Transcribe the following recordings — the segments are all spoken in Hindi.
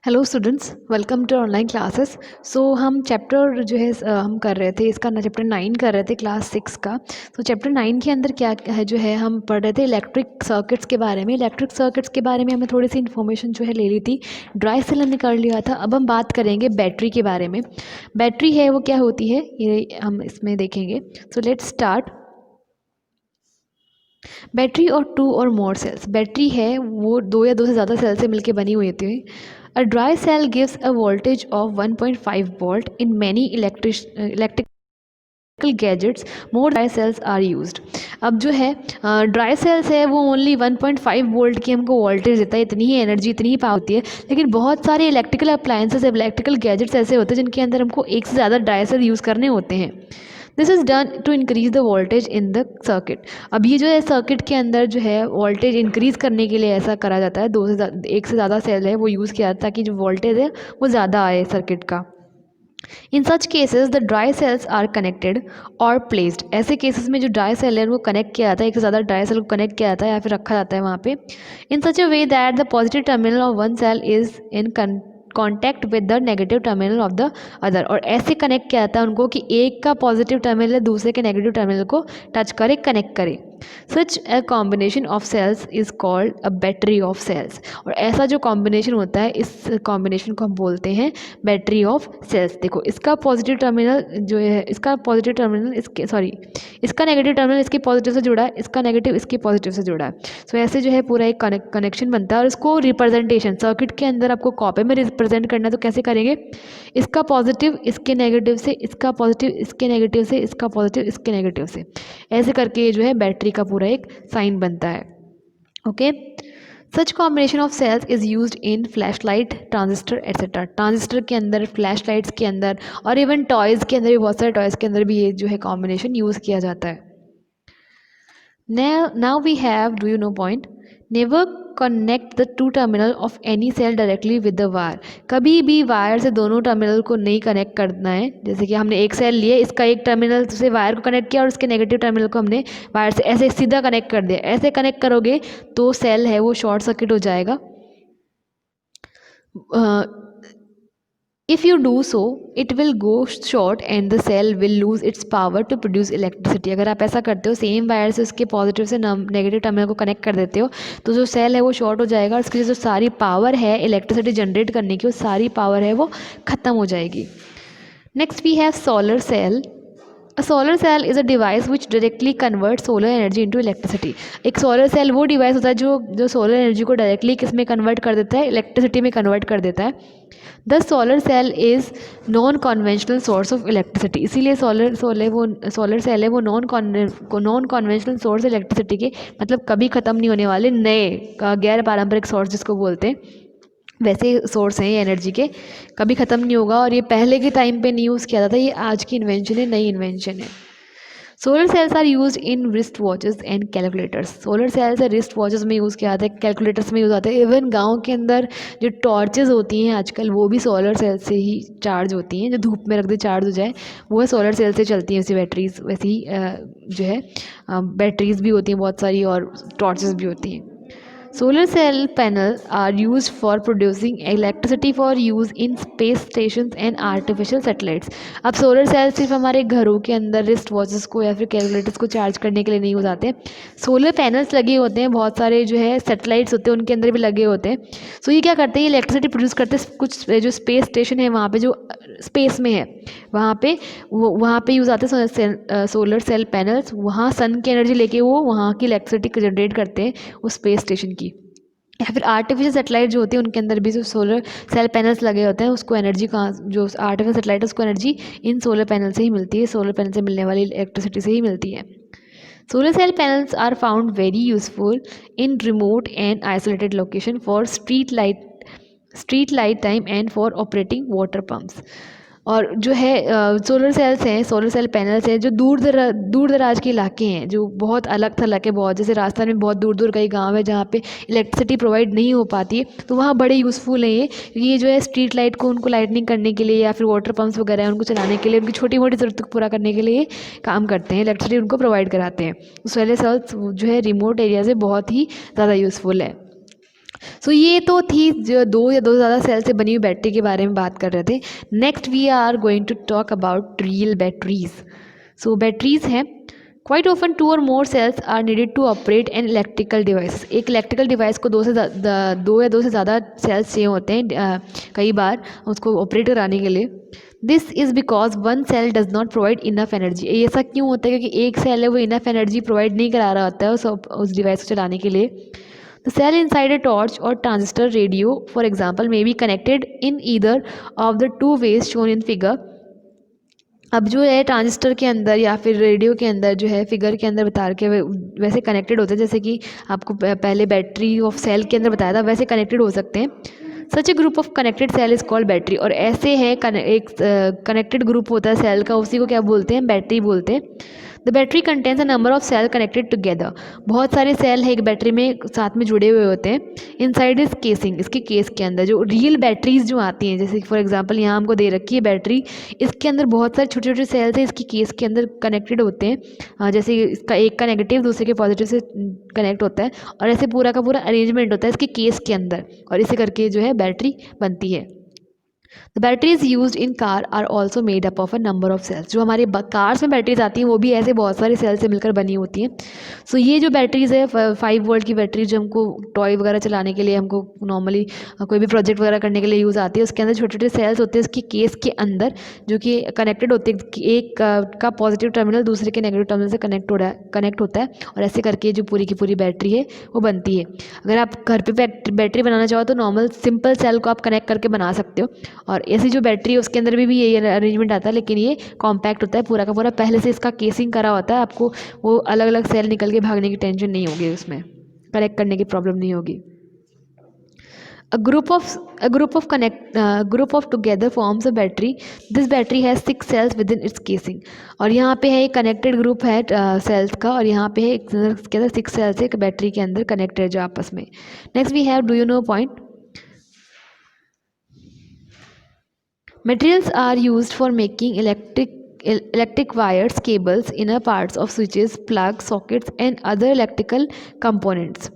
Hello students, welcome to online classes. So हम चैप्टर जो है हम कर रहे थे, इसका ना चैप्टर 9 कर रहे थे क्लास 6 का। तो चैप्टर 9 के अंदर क्या है जो है हम पढ़ रहे थे इलेक्ट्रिक सर्किट्स के बारे में। इलेक्ट्रिक सर्किट्स के बारे में हमें थोड़ी सी इन्फॉर्मेशन जो है ले ली थी, ड्राई सेल हमने कर लिया था। अब हम बात करेंगे बैटरी के बारे में। बैटरी है वो क्या होती है, ये हम इसमें देखेंगे। So let's start. बैटरी और to or more sales. Battery है वो दो या दो से ज़्यादा सेल से मिलकर बनी हुई होती है। A dry cell gives a voltage of 1.5 volt in many electrical gadgets. More dry cells are used. अब जो है ड्राई सेल्स है वो ओनली 1.5 वोल्ट की हमको वोल्टेज देता है, इतनी ही एनर्जी, इतनी ही पावर होती है। लेकिन बहुत सारे इलेक्ट्रिकल अप्लायंसेस, इलेक्ट्रिकल गैजेट्स ऐसे होते हैं जिनके अंदर हमको एक से ज़्यादा ड्राई सेल यूज़ करने होते हैं। This is done to increase the voltage in the circuit. अब ये जो है सर्किट के अंदर जो है वोल्टेज इंक्रीज़ करने के लिए ऐसा करा जाता है, एक से ज़्यादा सेल है वो यूज़ किया जाता है ताकि जो वोल्टेज है वो ज़्यादा आए सर्किट का। In such cases the dry cells are connected और प्लेस्ड। ऐसे केसेस में जो ड्राई सेल है उनको कनेक्ट किया जाता है, एक से ज़्यादा ड्राई सेल को कनेक्ट किया जाता है या फिर रखा जाता है वहाँ पे। In such a way that the positive terminal of one cell is in contact with the negative terminal of the other. और ऐसे कनेक्ट किया जाता है उनको कि एक का पॉजिटिव टर्मिनल दूसरे के नेगेटिव टर्मिनल को टच करे, कनेक्ट करे। Such a combination of cells is called a battery of cells. और ऐसा जो कॉम्बिनेशन होता है, इस कॉम्बिनेशन को हम बोलते हैं बैटरी ऑफ सेल्स। देखो इसका पॉजिटिव टर्मिनल जो है, इसका पॉजिटिव टर्मिनल इसके इसका नेगेटिव टर्मिनल इसके पॉजिटिव से जुड़ा है, इसका नेगेटिव इसके पॉजिटिव से जुड़ा है। सो ऐसे जो है पूरा एक कनेक्शन बनता है। और इसको रिप्रेजेंटेशन सर्किट के अंदर आपको कॉपी में रिप्रेजेंट करना है, तो कैसे करेंगे? इसका पॉजिटिव इसके नेगेटिव से, इसका पॉजिटिव इसके नेगेटिव से, इसका पॉजिटिव इसके नेगेटिव से, ऐसे करके ये जो है बैटरी का पूरा एक साइन बनता है। Okay, such combination of cells is used in flash light, transistor etcetera. Transistor के अंदर, फ्लैश लाइट्स के अंदर और इवन टॉयज़ के अंदर भी, बहुत सारे टॉयज़ के अंदर भी ये जो है कॉम्बिनेशन यूज़ किया जाता है। Now we have, do you know point? Never connect the two terminal of any cell directly with the wire. कभी भी वायर से दोनों टर्मिनल को नहीं कनेक्ट करना है। जैसे कि हमने एक सेल लिए, इसका एक टर्मिनल से वायर को कनेक्ट किया और उसके नेगेटिव टर्मिनल को हमने वायर से ऐसे सीधा कनेक्ट कर दिया। ऐसे कनेक्ट करोगे तो सेल है वो शॉर्ट सर्किट हो जाएगा। If you do so, it will go short and the cell will lose its power to produce electricity. अगर आप ऐसा करते हो, सेम वायर से उसके पॉजिटिव से नेगेटिव टर्मिनल को कनेक्ट कर देते हो, तो जो सेल है वो शॉर्ट हो जाएगा और उसकी जो सारी पावर है इलेक्ट्रिसिटी जनरेट करने की, वो सारी पावर है वो ख़त्म हो जाएगी। Next we have solar cell. A solar cell is a device which directly converts solar energy into electricity. एक सोलर सेल वो डिवाइस होता है जो सोलर एनर्जी को डायरेक्टली किस में कन्वर्ट कर देता है? इलेक्ट्रिसिटी में कन्वर्ट कर देता है। The solar cell is non conventional source of electricity. इसीलिए सोलर सेल है वो नॉन कन्वेंशनल सोर्स इलेक्ट्रिसिटी के, मतलब कभी ख़त्म नहीं होने वाले नए गैर पारंपरिक सोर्स जिसको बोलते हैं, वैसे सोर्स हैं ये एनर्जी के, कभी ख़त्म नहीं होगा। और ये पहले के टाइम पे नहीं यूज़ किया जाता, ये आज की इन्वेंशन है, नई इन्वेंशन है। Solar cells are use in wrist watches and calculators. Solar cells wrist watches में यूज़ किया जाता है, कैलकुलेटर्स में यूज़ आते हैं। इवन गांव के अंदर जो टॉर्चेस होती हैं आजकल, वो भी सोलर सेल से ही चार्ज होती हैं। जो धूप में रख दे चार्ज हो जाए, वो है सोलर सेल से चलती हैं। वैसी बैटरीज, वैसी जो है बैटरीज भी होती हैं बहुत सारी, और टॉर्चेस भी होती हैं। Solar cell panels are used for producing electricity for use in space stations and artificial satellites. अब सोलर सेल सिर्फ हमारे घरों के अंदर रिस्ट वॉचेस को या फिर कैलकुलेटर्स को चार्ज करने के लिए नहीं यूज़ आते हैं। सोलर पैनल्स लगे होते हैं, बहुत सारे जो है सैटेलाइट्स होते हैं उनके अंदर भी लगे होते हैं। सो ये क्या करते हैं? इलेक्ट्रिसिटी प्रोड्यूस करते हैं। कुछ जो स्पेस स्टेशन है वहाँ पे, जो स्पेस में है, वहाँ पे यूज़ आते हैं सोलर सेल पैनल्स। वहाँ सन की एनर्जी लेके वो वहाँ की इलेक्ट्रिसिटी जनरेट करते हैं उस स्पेस स्टेशन की। या फिर आर्टिफिशियल सेटेलाइट जो होती है उनके अंदर भी जो सोलर सेल पैनल्स लगे होते हैं, उसको एनर्जी कहाँ, जो आर्टिफिशियल सेटेलाइट है उसको एनर्जी इन सोलर पैनल से ही मिलती है, सोलर पैनल से मिलने वाली इलेक्ट्रिसिटी से ही मिलती है। Solar cell panels are found very useful in remote and isolated location for street light time and for operating water pumps. और जो है सोलर सेल्स हैं, सोलर सेल पैनल्स हैं जो दूर दराज के इलाके हैं, जो बहुत अलग थलग के, बहुत जैसे राजस्थान में बहुत दूर दूर कई गांव है जहाँ पे इलेक्ट्रिसिटी प्रोवाइड नहीं हो पाती है, तो वहाँ बड़े यूज़फुल हैं ये जो है स्ट्रीट लाइट को उनको लाइटनिंग करने के लिए, या फिर वाटर पम्प्स वगैरह हैं उनको चलाने के लिए, उनकी छोटी मोटी ज़रूरत को पूरा करने के लिए काम करते हैं, इलेक्ट्रिसिटी उनको प्रोवाइड कराते हैं। सोलर सेल्स जो है रिमोट एरिया से बहुत ही ज़्यादा यूज़फुल है। सो ये तो थी जो दो या दो से ज़्यादा सेल से बनी हुई बैटरी के बारे में बात कर रहे थे। Next we are going to talk about real batteries. So batteries हैं quite often two or more cells are needed to operate an electrical device. एक इलेक्ट्रिकल डिवाइस को दो या दो से ज़्यादा सेल्स चाहिए होते हैं कई बार उसको ऑपरेट कराने के लिए। This is because one cell does not provide enough energy. ऐसा क्यों होता है? क्योंकि एक सेल है वो इनफ एनर्जी प्रोवाइड नहीं करा रहा होता है उस डिवाइस को चलाने के लिए। The cell inside a torch or transistor radio, for example, may be connected in either of the two ways shown in figure. अब जो है ट्रांजिस्टर के अंदर या फिर रेडियो के अंदर जो है फिगर के अंदर बता के वैसे कनेक्टेड होते हैं, जैसे कि आपको पहले बैटरी ऑफ सेल के अंदर बताया था वैसे कनेक्टेड हो सकते हैं। Such a group of connected cell is called battery. और ऐसे है एक कनेक्टेड ग्रुप होता है सेल का, उसी को क्या बोलते हैं? बैटरी बोलते हैं। The battery contains a number of cell connected together. बहुत सारे सेल है एक बैटरी में साथ में जुड़े हुए होते हैं। इनसाइड इज केसिंग, इसके केस के अंदर जो रियल बैटरीज जो आती हैं, जैसे फॉर एग्जांपल यहाँ हमको दे रखी है बैटरी, इसके अंदर बहुत सारे छोटे छोटे सेल्स हैं, इसकी केस के अंदर कनेक्टेड होते हैं। जैसे इसका एक का नेगेटिव दूसरे के पॉजिटिव से कनेक्ट होता है, और ऐसे पूरा का पूरा अरेंजमेंट होता है इसके केस के अंदर, और इसे करके जो है बैटरी बनती है। The batteries use in car are also made up of a number of cells. जो हमारे कार्स में बैटरीज आती हैं वो भी ऐसे बहुत सारे सेल से मिलकर बनी होती हैं। सो ये जो बैटरीज है 5 वोल्ट की बैटरी जो हमको टॉय वगैरह चलाने के लिए, हमको नॉर्मली कोई भी प्रोजेक्ट वगैरह करने के लिए यूज़ आती है, उसके अंदर छोटे छोटे सेल्स होते हैं उसकी केस के अंदर, जो कि कनेक्टेड होते हैं। एक का पॉजिटिव टर्मिनल दूसरे के नेगेटिव टर्मिनल से कनेक्ट होता है, और ऐसे करके जो पूरी की पूरी बैटरी है वो बनती है। अगर आप घर पे बैटरी बनाना चाहो तो नॉर्मल सिंपल सेल को आप कनेक्ट करके बना सकते हो, और ऐसी जो बैटरी है उसके अंदर भी यही अरेंजमेंट आता है, लेकिन ये कॉम्पैक्ट होता है पूरा का पूरा, पहले से इसका केसिंग करा होता है। आपको वो अलग अलग सेल निकल के भागने की टेंशन नहीं होगी, उसमें कनेक्ट करने की प्रॉब्लम नहीं होगी। A group of together forms a battery. This battery has 6 cells within its casing. और यहाँ पे है एक कनेक्टेड ग्रुप है सेल्स का, और यहाँ पे है इसके अंदर 6 सेल्स है एक बैटरी के अंदर कनेक्टेड जो आपस में। Next we have do you know point. Materials are used for making electric wires, cables, inner parts of switches, plugs, sockets and other electrical components.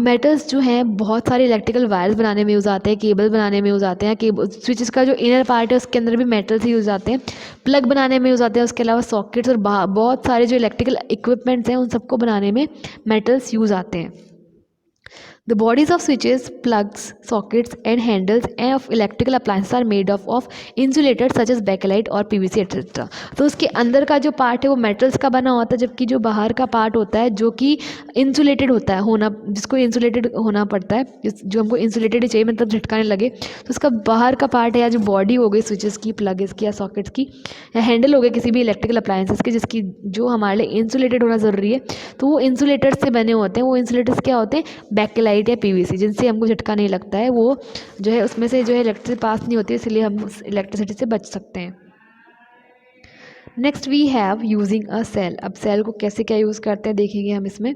Metals जो हैं बहुत सारे इलेक्ट्रिकल वायर्स बनाने में यूज़ आते हैं, केबल बनाने में यूज़ आते हैं, केबल स्विचेस का जो इनर पार्ट है उसके अंदर भी मेटल्स यूज़ आते हैं, प्लग बनाने में यूज़ आते हैं, उसके अलावा सॉकेट्स और बहुत सारे जो इलेक्ट्रिकल इक्विपमेंट्स हैं उन सबको बनाने में मेटल्स यूज़ आते हैं। The bodies of switches, plugs, sockets and handles of electrical appliances are made of insulators such as bakelite और PVC etc. तो उसके अंदर का जो पार्ट है वो मेटल्स का बना होता है, जबकि जो बाहर का पार्ट होता है जो कि इंसुलेटेड होता है होना, जिसको इंसुलेटेड होना पड़ता है, जो हमको इंसुलेटेड ही चाहिए, मतलब झटकाने लगे, तो उसका बाहर का पार्ट है या जो बॉडी हो गई स्विचेस की, प्लग्स की या सॉकेट्स की, या हैंडल हो गए किसी भी इलेक्ट्रिकल अप्लायंसेस के, जिसकी जो हमारे लिए इंसुलेटेड होना ज़रूरी है, तो वो इंसुलेटर्स से बने होते हैं। वो इंसुलेटर्स क्या होते हैं? बैकेलाइट या पीवीसी, जिनसे हमको झटका नहीं लगता है, वो जो है उसमें से जो है इलेक्ट्रिसिटी पास नहीं होती है, इसलिए हम उस इलेक्ट्रिसिटी से बच सकते हैं। Next we have using a cell. अब सेल को कैसे क्या यूज़ करते हैं देखेंगे हम इसमें।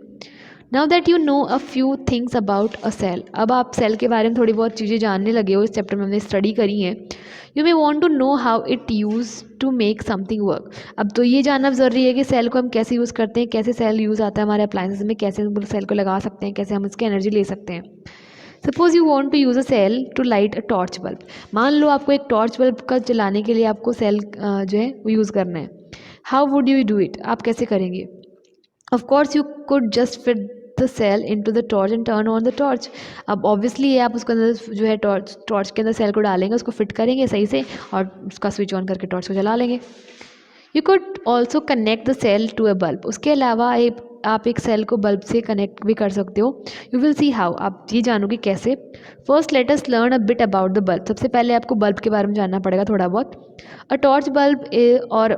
Now that you know a few things about a cell. अब आप सेल के बारे में थोड़ी बहुत चीज़ें जानने लगे हो, इस चैप्टर में हमने स्टडी करी हैं। You may want to know how it use to make something work. अब तो ये जानना ज़रूरी है कि सेल को हम कैसे यूज़ करते हैं, कैसे सेल यूज़ आता है हमारे अप्लायंसेस में, कैसे हम सेल को लगा सकते हैं, कैसे हम इसकी एनर्जी ले सकते हैं। Suppose you want to use a cell to light a torch bulb. मान लो आपको एक टॉर्च बल्ब का जलाने के लिए आपको सेल जो है वो यूज़ करना है। How would you do it? आप कैसे करेंगे? Of course you could just fit the cell into the torch and turn on the torch. अब ऑब्वियसली आप उसके अंदर जो है टॉर्च के अंदर सेल को डालेंगे, उसको फिट करेंगे सही से, और उसका स्विच ऑन करके टॉर्च को जला लेंगे। You could also connect the cell to a bulb. उसके अलावा आप एक सेल को बल्ब से कनेक्ट भी कर सकते हो। You will see how. आप ये जानोगे कैसे। First let us learn a bit about the bulb. सबसे पहले आपको बल्ब के बारे में जानना पड़ेगा थोड़ा बहुत। अ टॉर्च बल्ब और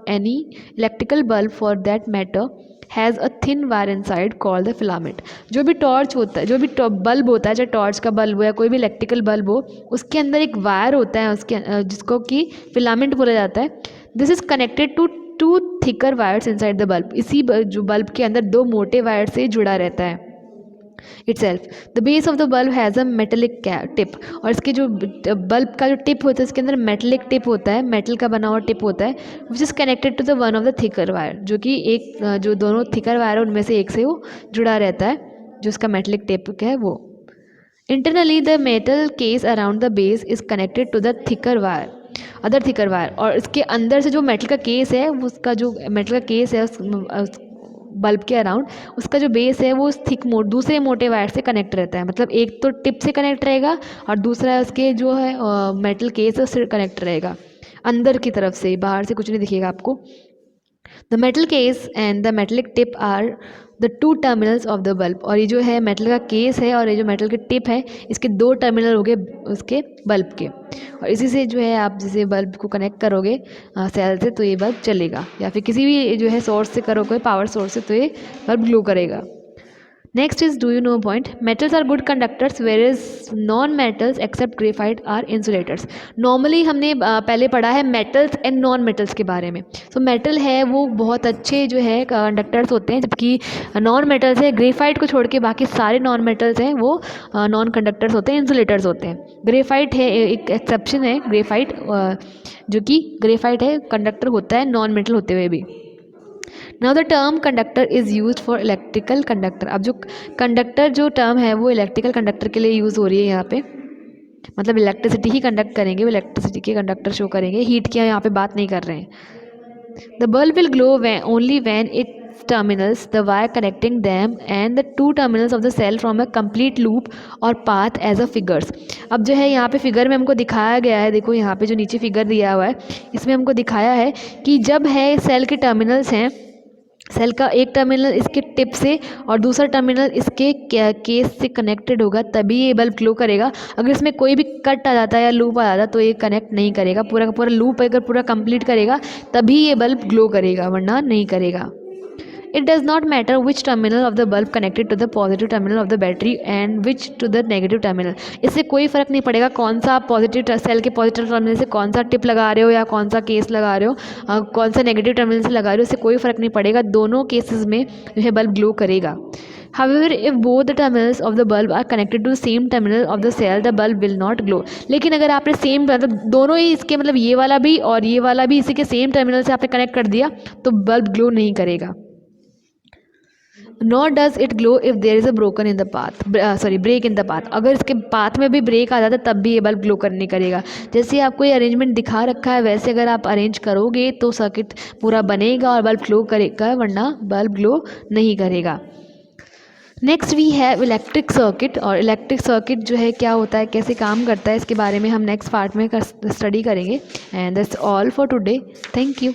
any electrical bulb for that matter has a thin wire inside called the filament. जो भी टॉर्च होता है, जो भी बल्ब होता है, चाहे टॉर्च का बल्ब हो या कोई भी इलेक्ट्रिकल बल्ब हो, उसके अंदर एक वायर होता है उसके जिसको कि फिलामेंट बोला जाता है। This is connected to two thicker wires inside the bulb. इसी जो बल्ब के अंदर दो मोटे वायर से जुड़ा रहता है itself. The base of the bulb has a metallic tip. और इसके जो बल्ब का जो टिप होता है इसके अंदर मेटलिक टिप होता है, मेटल का बना हुआ टिप होता है, which is connected to the one of the thicker wire, जो कि एक जो दोनों थिकर वायर है उनमें से एक से वो जुड़ा रहता है, जो उसका मेटलिक टिप है वो। Internally the metal case around the base is connected to the thicker wire, other thicker wire, और इसके अंदर से जो मेटल का केस है, उसका जो मेटल का केस है उस बल्ब के अराउंड, उसका जो बेस है वो उस थिक दूसरे मोटे वायर से कनेक्ट रहता है। मतलब एक तो टिप से कनेक्ट रहेगा और दूसरा उसके जो है मेटल केस है उससे कनेक्ट रहेगा, अंदर की तरफ से, बाहर से कुछ नहीं दिखेगा आपको। The metal case and the metallic tip are the two terminals of the bulb, और ये जो है मेटल का केस है और ये जो मेटल के टिप है, इसके दो टर्मिनल हो गए उसके बल्ब के, और इसी से जो है आप जैसे बल्ब को कनेक्ट करोगे सेल से तो ये बल्ब चलेगा, या फिर किसी भी जो है सोर्स से करोगे, पावर सोर्स से, तो ये बल्ब ग्लो करेगा। Next is, do you know point, metals are good conductors where is non metals except graphite are insulators. Normally हमने पहले पढ़ा है मेटल्स एंड नॉन मेटल्स के बारे में। तो मेटल है वो बहुत अच्छे जो है कंडक्टर्स होते हैं, जबकि नॉन मेटल्स है, ग्रेफाइट को छोड़ के बाकी सारे नॉन मेटल्स हैं वो नॉन कंडक्टर्स होते हैं, इंसुलेटर्स होते हैं। ग्रेफाइट है एक एक्सेप्शन है, ग्रेफाइट जो कि ग्रेफाइट है कंडक्टर होता है नॉन मेटल होते हुए भी। Now the term conductor is use for electrical conductor. अब जो कंडक्टर जो टर्म है वो इलेक्ट्रिकल कंडक्टर के लिए यूज़ हो रही है यहाँ पे, मतलब इलेक्ट्रिसिटी ही कंडक्ट करेंगे, वो इलेक्ट्रिसिटी के कंडक्टर शो करेंगे, हीट की यहाँ पे बात नहीं कर रहे हैं। The bulb will glow only when it's terminals, the wire connecting them and the two terminals of the cell from a complete loop or path as a figures। अब जो है यहाँ पे फिगर में हमको दिखाया गया है, देखो यहाँ पे जो नीचे फिगर दिया हुआ है इसमें हमको दिखाया है कि जब है सेल के टर्मिनल्स हैं, सेल का एक टर्मिनल इसके टिप से और दूसरा टर्मिनल इसके केस से कनेक्टेड होगा तभी ये बल्ब ग्लो करेगा। अगर इसमें कोई भी कट आ जाता है या लूप आ जाता है तो ये कनेक्ट नहीं करेगा, पूरा का पूरा लूप अगर पूरा कंप्लीट करेगा तभी ये बल्ब ग्लो करेगा, वरना नहीं करेगा। It does not matter which terminal of the bulb connected to the positive terminal of the battery and which to the negative terminal। इससे कोई फ़र्क नहीं पड़ेगा कौन सा आप पॉजिटिव सेल के पॉजिटिव टर्मिनल से कौन सा टिप लगा रहे हो या कौन सा केस लगा रहे हो, कौन सा नेगेटिव टर्मिनल से लगा रहे हो, इससे कोई फ़र्क नहीं पड़ेगा, दोनों केसेस में जो है बल्ब ग्लो करेगा। However, if both the terminals of the bulb are connected to the same terminal of the cell, the bulb will not glow। लेकिन अगर आपने सेम मतलब दोनों ही इसके मतलब ये वाला भी और ये वाला भी इसी के सेम टर्मिनल से आपने कनेक्ट कर दिया तो बल्ब ग्लो नहीं करेगा। Not does it glow if there is a broken in the path, break in the path. अगर इसके पाथ में भी ब्रेक आ जाता है तब भी ये बल्ब ग्लो कर नहीं करेगा। जैसे आपको ये अरेंजमेंट दिखा रखा है वैसे अगर आप अरेंज करोगे तो सर्किट पूरा बनेगा और बल्ब ग्लो करेगा, वरना बल्ब ग्लो नहीं करेगा। Next we have electric circuit, और इलेक्ट्रिक सर्किट जो है क्या होता है, कैसे काम करता है, इसके बारे में हम नेक्स्ट पार्ट में स्टडी करेंगे। And that's all for today, thank you.